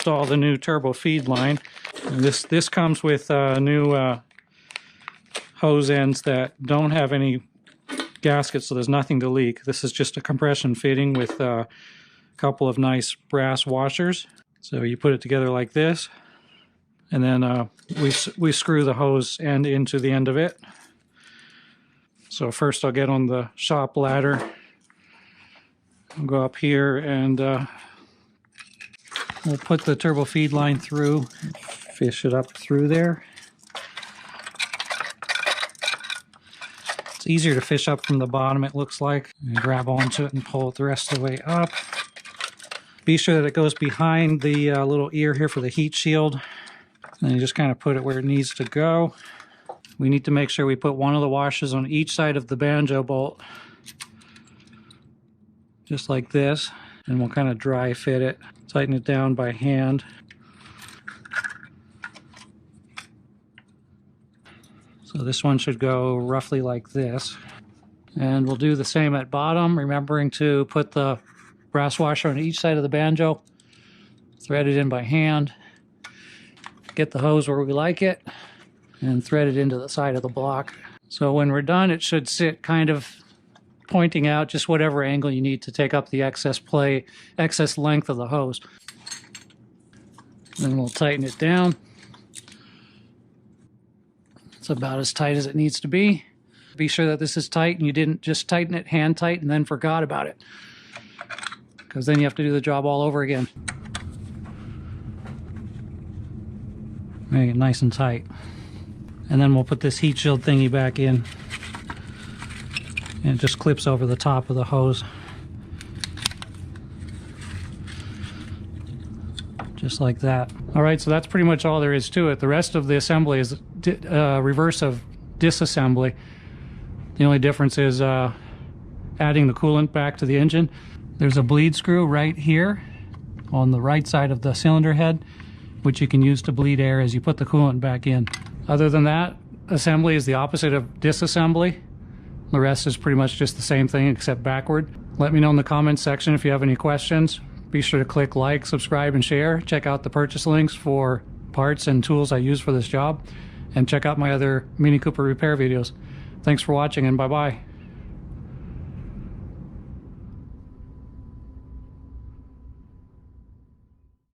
Install the new turbo feed line. And this comes with new hose ends that don't have any gaskets, so there's nothing to leak. This is just a compression fitting with a couple of nice brass washers. So you put it together like this, and then we screw the hose end into the end of it. So first I'll get on the shop ladder. I'll go up here and we'll put the turbo feed line through, fish it up through there. It's easier to fish up from the bottom, it looks like. And grab onto it and pull it the rest of the way up. Be sure that it goes behind the little ear here for the heat shield. And you just kind of put it where it needs to go. We need to make sure we put one of the washers on each side of the banjo bolt. Just like this. And we'll kind of dry fit it. Tighten it down by hand. So this one should go roughly like this. And we'll do the same at bottom, remembering to put the brass washer on each side of the banjo. Thread it in by hand. Get the hose where we like it. And thread it into the side of the block. So when we're done, it should sit kind of pointing out just whatever angle you need to take up the excess length of the hose. Then we'll tighten it down. It's about as tight as it needs to be. Be sure that this is tight and you didn't just tighten it hand tight and then forgot about it, because then you have to do the job all over again. Make it nice and tight. And then we'll put this heat shield thingy back in. And it just clips over the top of the hose. Just like that. Alright, so that's pretty much all there is to it. The rest of the assembly is reverse of disassembly. The only difference is adding the coolant back to the engine. There's a bleed screw right here on the right side of the cylinder head, which you can use to bleed air as you put the coolant back in. Other than that, assembly is the opposite of disassembly. The rest is pretty much just the same thing except backward. Let me know in the comments section if you have any questions. Be sure to click like, subscribe, and share. Check out the purchase links for parts and tools I use for this job. And check out my other Mini Cooper repair videos. Thanks for watching, and bye-bye.